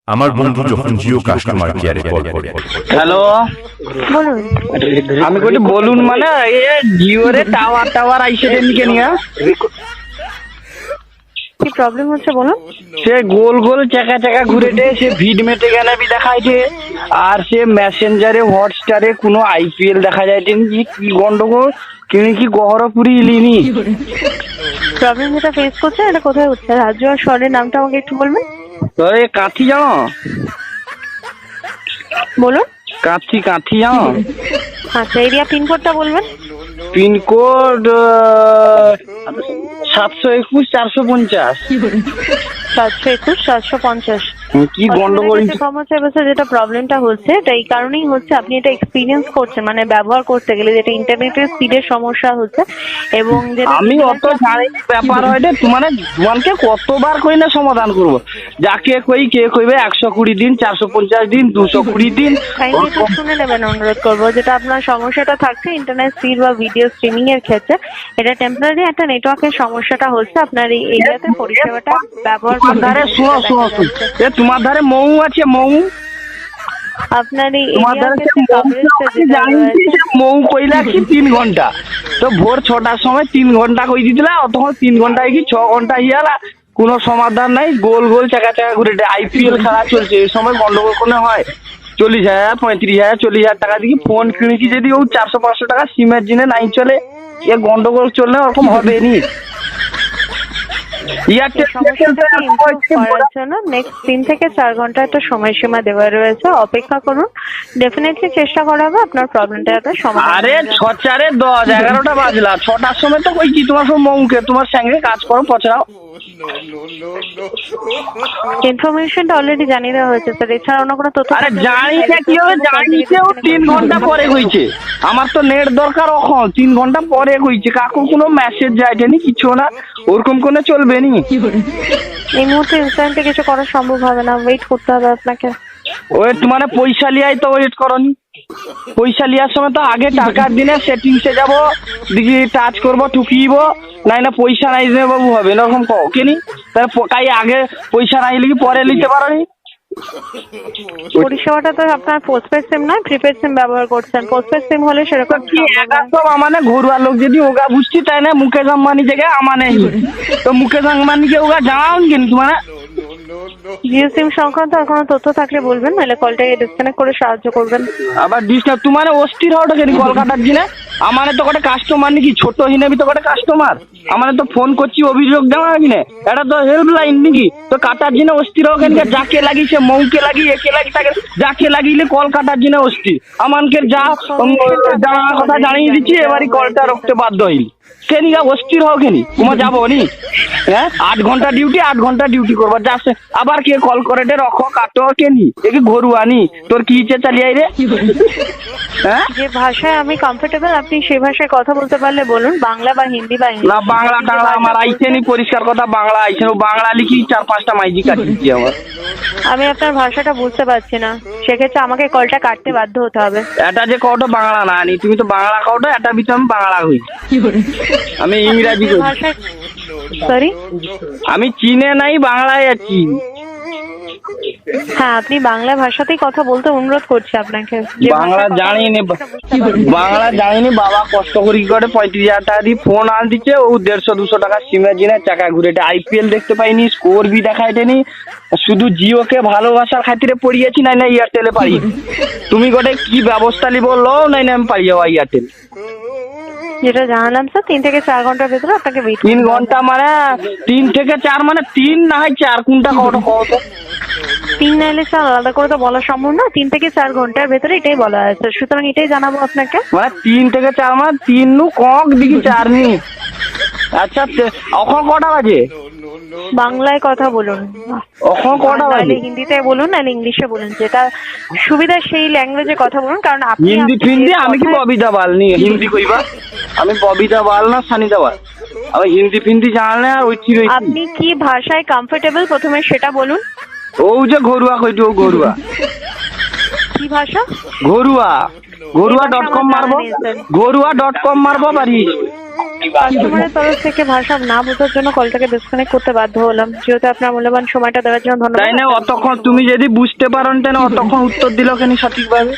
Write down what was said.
আমার বন্ধু যখন জিও কাস্টমার কেয়ারে কল করে, হ্যালো বলুন। আমি কইতে বলুন মানে এ জিও রে টাওয়ার আইছে দেনকে নিয়া কি প্রবলেম হচ্ছে বলুন। সে গোল গোল চাকা চাকা ঘুরেটে সে ভিড মেটে গেলে বি দেখাইছে আর সে মেসেঞ্জারে হটস্টারে কোনো আইপিএল দেখা যাইতেন কি গন্ডগোল কি গহরপুরি ইলিনি প্রবলেম যেটা ফেস করছে এটা কোথায় হচ্ছে? রাজ্য আর শহরের নামটা আমাকে একটু বলবেন। তো এই কাঁথি জানো, বলুন। কাঁথি জানো? আচ্ছা, এরিয়া পিনকোডটা বলবেন। পিনকোড 721 450। 721 750। কি গন্ডগোল যেটা প্রবলেমটা হচ্ছে এটা এই কারণেই হচ্ছে, আপনি এটা এক্সপিরিয়েন্স করছেন, মানে ব্যবহার করতে গেলে যেটা ইন্টারনেটের স্পিডের সমস্যা হচ্ছে। এবং যেটা আমি অত জানি ব্যাপার হয় রে, মানে জোয়ানকে কতবার কই না সমাধান করব, যাকে কই কে কইবে 120 দিন 450 দিন 220 দিন। কাইন্ডলি একটু শুনে নেবেন, অনুরোধ করবো। যেটা আপনার সমস্যাটা থাকছে ইন্টারনেট স্পিড বা ভিডিও স্ট্রিমিং এর ক্ষেত্রে, এটা টেম্পোরারি একটা নেটওয়ার্কের সমস্যাটা হচ্ছে। আপনার এই এরিয়াতে পরিষেবাটা ব্যবহার করতে এ তোমার ধারে মৌ আছে, মৌ আপনার এই তোমার ধারে মৌ কইলা কি 3 ঘন্টা, তো ভোর 6টার সময় 3 ঘন্টা কই দিছিলা, তখন 3 ঘন্টায় কি 6 ঘন্টা হিয়ালা, কোনো সমাধান নাই। গোল গোল চাকা চাকা ঘুরে আইপিএল খেলা চলছে, এই সময় গন্ডগোল কোনো হয় 40,000 35,000 40,000 টাকা দিয়ে ফোন কিনেছি, যদি ও 400-500 টাকা সিমের জিনে নাই চলে, এ গন্ডগোল চললে ওরকম হবে নি। করার জন্য নেক্সট 3 থেকে 4 ঘন্টা একটা সময়সীমা দেওয়া রয়েছে, অপেক্ষা করুন। ডেফিনেটলি চেষ্টা করা হবে আপনার প্রবলেমটা একটা সমাধান। আরে 6-4-10 11টা বাজলা, 6টার সময় তো কইছি তোমার সব মৌকে তোমার সঙ্গে কাজ করো পছাও। ইনফরমেশনটা অলরেডি জানিয়ে দেওয়া হয়েছে স্যার, এছাড়া অন্য কোনো তথ্য? আরে জানি না কি হবে, জানিছেও 3 ঘন্টা পরে কইছে, আমার তো নেট দরকার এখন 3 ঘন্টা পরে কইছে, কাকু কোনো মেসেজ যায়নি কিছু না, ওরকম কোনো চলবে নি। এই মুহূর্তে ইনস্ট্যান্টে কিছু করা সম্ভব হবে না, ওয়েট করতে হবে আপনাকে। ওয়েট মানে পয়সা লিয়াই তো ওয়েট করনি, পয়সা লিয়ার সময় তো আগে টাকার দিনে সেটিংসে যাব, দেখি টাচ করবো ঠুকিব, নাই না পয়সা নাই যে বাবু হবে এরকম কও কেনি, তাহলে কাই আগে পয়সা নাই লিখি পরে নিতে পারোনি। পরিষেবাটা তো আপনার পোস্টপেড সিম নয়, প্রিপেড সিম ব্যবহার করছেন। পোস্টপেড সিম হলে সেরকম কি সব আমানে ঘরুয়া লোক যদি ওগা বুঝছি তাই না, মুকেশ আম্বানি জায়গায় আমানে তো মুকেশ আম্বানিকে ওগা জানাও কিন্তু মানে জিও সিম সংক্রান্ত আর কোনো তথ্য থাকলে বলবেন, নাহলে কলটাকে ডিসকানেক্ট করে সাহায্য করবেন। আবার ডিস্টার্ব তোমার অস্থির হওয়াটা কেন কলকাতার জিনে, আমানে তো কটা কাস্টমার নাকি ছোট হিনেবি তো কটা কাস্টমার, আমানে তো ফোন করছি অভিযোগ দেওয়া কিনে, এটা তো হেল্পলাইন নাকি, তো কাটার জিনে অস্থির হোক যাকে লাগিয়েছে মৌকে লাগি একে লাগি তাকে যাকে লাগিলে কল কাটার জিনে অস্থির, আমানকে যা জানার কথা জানিয়ে দিচ্ছি, এবারই কলটা রাখতে বাধ্য হইল কেনিকা অস্থির হোক কেনি, তোমার যাবো নি হ্যাঁ 8 ঘন্টা ডিউটি 8 ঘন্টা ডিউটি করবো যাচ্ছে, আবার কে কল করে রে রখ কাটো কেনি, এ কি ঘরুয়া নি, তোর কি ইচ্ছে চালিয়ে রে। হ্যাঁ যে ভাষায় আমি কমফোর্টেবল আপনি সেই ভাষায় কথা বলতে পারলে বলুন, বাংলা বা হিন্দি বা না বাংলা টাংলা আমার আইছে নি, পরিষ্কার কথা বাংলা আইছে, বাংলা লিখি 4-5টা মাইজি কাটিয়েছি আমার। আমি আপনার ভাষাটা বুঝতে পারছি না, সেক্ষেত্রে আমাকে কলটা কাটতে বাধ্য হতে হবে। এটা যে কওটা বাংলা না নি, তুমি তো বাংলা কওটা, এটা ভিতরে আমি বাংলা হই, আমি ইংরাজি কই। সরি, আমি চীনে নাই বাংলায় আছি। হ্যাঁ, আপনি বাংলা ভাষাতেই কথা বলতে অনুরোধ করছি আপনাকে। বাংলা জানিনি, বাংলা জানিনি, বাবা কষ্ট করি করে 35,000 টাকা দিয়ে ফোন আন দিচ্ছে, ও 150-200 টাকা সিমের জিনে চাকা ঘুরে আইপিএল দেখতে পাইনি, স্কোর বি দেখাইতেনি, শুধু জিওকে ভালোবাসার খাতিরে পড়িয়েছি, নাই না এয়ারটেলে পারি, তুমি গোটে কি ব্যবস্থা লি বললো, নাই না আমি পারি যাওয়া এয়ারটেল। যেটা জানালাম স্যার, 3 থেকে 4 ঘন্টার ভেতরে আপনাকে ওয়েট 3 ঘন্টা মানে 3 থেকে 4 মানে 3 না হয় 4 কোনটা কত কত 3 নাইলে স্যার আলাদা করে তো বলা সম্ভব না, 3 থেকে 4 ঘন্টার ভেতরে এটাই বলা আছে, সুতরাং এটাই জানাবো আপনাকে। মানে 3 থেকে 4 মানে 3 নু কক দিকে 4 নি। আচ্ছা এখন কটা বাজে? বাংলায় কথা বলুন, এখন কটা বাজে? হিন্দিতে বলুন নাহলে ইংলিশে বলুন, যেটা সুবিধা সেই ল্যাঙ্গুয়েজে কথা বলুন। কারণ আপনি হিন্দি আমি কি ববিতা বাল নি হিন্দি কইবা, আমি ববিতা বাল না সানিতা বাল, আমি হিন্দি জানলে আর ওই কি আপনি কি ভাষায় কমফোর্টেবল প্রথমে সেটা বলুন। ও যে ঘরুয়া কইতো, ঘরুয়া কি ভাষা? ঘরুয়া ঘরুয়া.com মারবো, ঘরুয়া.com মারবো পারি। কাস্টমারের তরফ থেকে ভাষা না বোঝার জন্য কলটাকে ডিসকানেক্ট করতে বাধ্য হলাম। যেহেতু আপনার মূল্যবান সময়টা দেওয়ার জন্য ধন্যবাদ। তাই না, অতক্ষণ তুমি যদি বুঝতে পারো না অতক্ষণ উত্তর দিল কেন সঠিকভাবে?